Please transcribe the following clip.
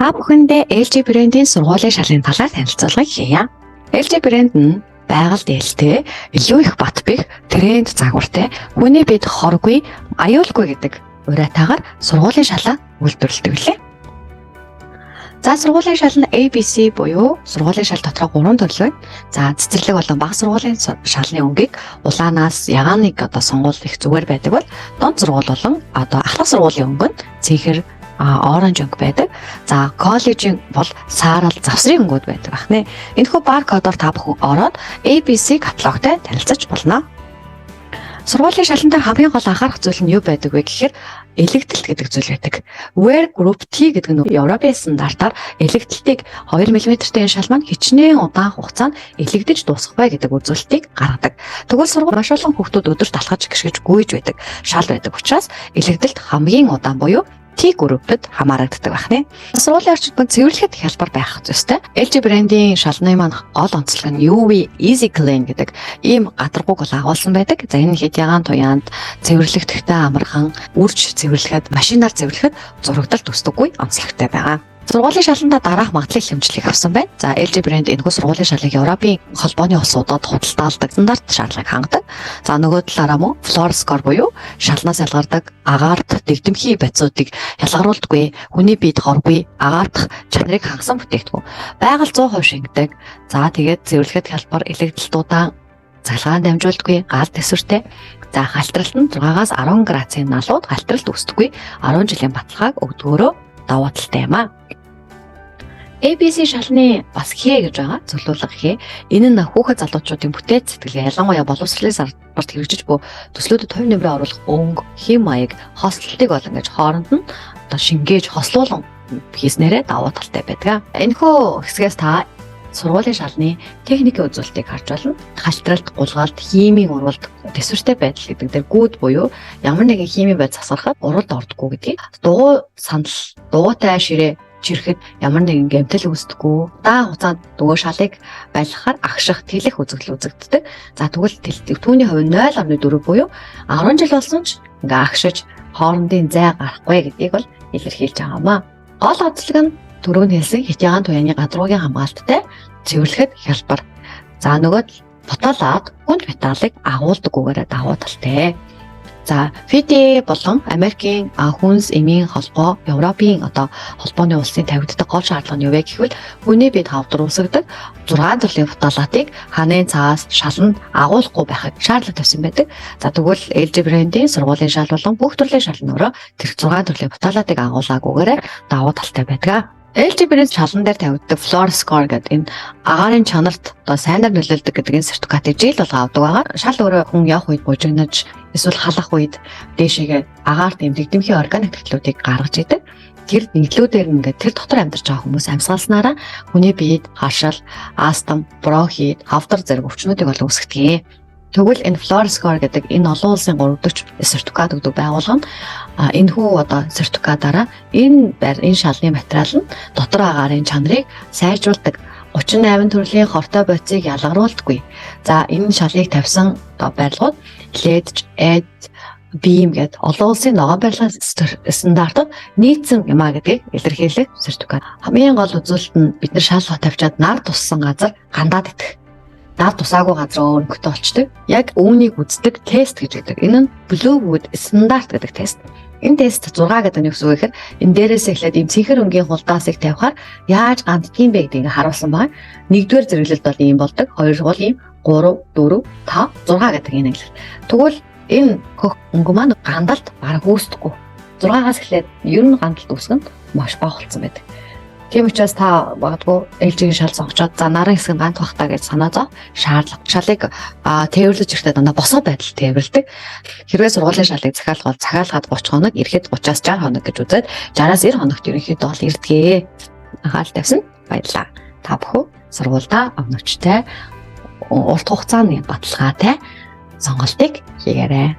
Та бүхэндээ LG брэндийн сургуулийн шалгын талаар танилцуулга хийе. LG брэнд нь байгаль дээлтэй, илүү их бат бэх, тренд загвартай, хүний бид хоргүй, аюулгүй гэдэг уриатаагаар сургуулийн шалаа үйлдвэрлэдэг лээ. За сургуулийн шал нь ABC буюу сургуулийн шал дотроо 3 төрлөө. За цэцэрлэг болон бага сургуулийн шалны өнгийг улаанаас ягааныг сонгуул их зүгээр байдаг бол дунд сургууль болон ахлах сургуулийн өнгө нь цэнхэр оранж өнгө байдаг. За коллежийн бол саарал завсрын өнгүүд байдаг байна. Энэхүү баркодоор та бүхэн ороод ABC каталогтой танилцаж болно. Сургуулийн шалантай хамгийн гол анхаарах зүйл нь юу байдаг вэ гэхээр элэгдэлт гэдэг зүйл байдаг. Wear Group T гэдэг нь Европын стандартаар элэгдэлтийг 2 мм-тэй шал маань хичнээн удаан хугацаанд элэгдэж дуусгах бай гэдэг үзүүлэлтийг гаргадаг. Тэгвэл сургууль маш олон хүүхдүүд өдөрт алхаж гიშгэж гүйж байдаг шал байдаг учраас элэгдэлт хамгийн удаан буюу T группэд хамаарагддаг байна. Сургуулийн орчинд цэвэрлэхэд хялбар байх ёстой. LG брендийн шалны маань гол онцлог нь UV Easy Clean гэдэг ийм гадаргууг бол агуулсан байдаг. За энэ хэд ягаан туяанд цэвэрлэгдэхтэй амархан, үрж цэвэрлэхэд, машинаар цэвэрлэхэд зурагдал төсдөггүй онцлогтой байгаа. Сургуулийн шаланда дараах магадлал хэмжлэг авсан байна. За LG брэнд энэхүү сургуулийн шалыг Европын холбооны улсуудад худалдаалдаг стандарт шаардлагыг хангадаг. За нөгөө талаараа мөн Fluorescore буюу шалнаас ялгардаг агаарт дэгдэмхий бацуудыг ялгаруулдаггүй, хүний биед хоргүй, агаардах чанарыг хангасан бүтээгдэхүүн. Байгаль 100% шингэдэг. За тэгээд цэвэрлэхэд хялбар, элэгдэлтүүдаа цалгаан дамжуулдаггүй, гал тэсвэртэй. За халтралт нь 6-аас 10 градусын налууд халтралт үүсдэггүй 10 жилийн баталгааг өгдөгөөрөө давуу талтай юм аа. ABC шалны бас хэ гэж байгаа зөвлөлөг хэ. Энэ нь хүүхэд залуучуудын бүтээц сэтгэлгээ ялангуяа боловсролын салбарт хэрэгжиж буй төслүүдэд хувь нэмрээ оруулах өнгө, хэм маяг, хослолтыг бол ингэж хооронд нь шингээж хослуулан хийснээрээ давуу талтай байдаг. Энэхүү хэсгээс та сургуулийн шалны техникийн үзүүлэлтийг харж болно. Халтралт, гулгалт, химийн урвалд, тэсвэртэй байдал гэдэг дээр гүд буюу ямар нэгэн химийн байдал засгарахад уралд ордоггүй гэдгийг, дугуй санал, дугуйтай ширээ чирэхэд ямар нэгэн гэмтэл үүсдэггүй. Удаан хугацаанд дугуй шалыг байлгахаар агших, тэлэх үзэгдэл үзэгддэг. За тэгвэл түүний хувь 0.4 буюу 10 жил болсон ч ингээ агшиж хоорондын зай гарахгүй гэдгийг бол илэрхийлж байгаа юм аа. Гол онцлог нь түрүүнд хэлсэн хит ягаан туяаны гадруугийн хамгаалттай цэвэрлэхэд хялбар. За нөгөөд буталаад гүнд металлыг агуулдаггүйгээр давуу талтай. За FDA болон Америкийн хүнс эмийн холбоо, Европын холбооны улсын тавигддаг гол шаардлага нь юу вэ гэвэл хүний биед хавдар үүсгдэг 6 төрлийн буталаатыг ханын цаас шаланд агуулахгүй байхыг шаардлага тавьсан байдаг. За тэгвэл LG брендийн сургуулийн шал болон бүх төрлийн шал нөрөө тэр 6 төрлийн буталаатыг агуулгаагүйгээр давуу талтай байдаг. LG брэнд шалан дээр тавигддаг Fluorescore гэдэг энэ агаарын чанарт сайнаар нөлөөлдөг гэдэг энэ сертификатыг жил болго авдаг байгаа. Шал өөрөө хүн явах үед бужигнаж эсвэл халах үед дээшээгээ агаарт дэмдэгдэмхий органик төрлүүдийг гаргаж идэг. Тэр нэглүүдээр ингээд тэр дотор амьдарч байгаа хүмүүс амьсгалснараа хүний биед харшил, астм, бронхит, хавдар зэрэг өвчнүүдийг бол үүсгэдэг. Тэгвэл энэ Fluorescore гэдэг энэ олон улсын 3-р сертификат өгдөг байгууллага нь энэхүү сертификатаараа энэ шалны материал нь дотор агаарын чанарыг сайжруулдаг. 38 төрлийн хортой бодисыг ялгаруулдаггүй. За энэ шалыг тавьсан барилгууд LED, ED, BIM гэдэг олон улсын ногоон барилгын стандартад нийцсэн юм а гэдгийг илэрхийлэх сертификат. Хамгийн гол үзүүлэлт нь бид нар шал тавьчаад нар туссан газар гандаад идэх. Нар тусаагүй газар өнгөтэй болчдөг. Яг үүнийг үздэг тест гэж гэдэг. Энэ нь Bluewood стандарт гэдэг тест. Энэ тест 6 гэдэг нь юу гэсэн үг гэхээр энэ дээрээс эхлээд ийм цэнхэр өнгийн хулдаасыг тавихаар яаж ганддгийг бэ гэдгийг харуулсан байна. Нэгдүгээр зэрэглэлд бол ийм болдог. Хоёр бол ийм 3, 4, 5, 6 гэдэг энэ англи. Тэгвэл энэ өнгө маань гандалт бараг үүсдэггүй. 6-аас эхлээд ер нь гандалт үүсгэн маш бага болсон байдаг. Тийм учраас та магадгүй LG-ийн шал сонгочоод за нарын хэсэг гант бахтаа гэж санаа зов. Шаардлага шалыг тээвэрлэж ирэхдээ дандаа босоо байдал тээвэрлэдэг. Хэрвээ сургуулийн шалыг захиалгавал захиалгаад 30 хоног, ирэхэд 30-аас 60 хоног гэж үзээд 60-аас 90 хоногт ерөнхийдөө бол ирдгээ. Анхаарал тавьсан баярлалаа. Та бүхэн сургуульдаа өвнөвчтэй урт хугацааны баталгаатай сонголтыг хийгээрэй.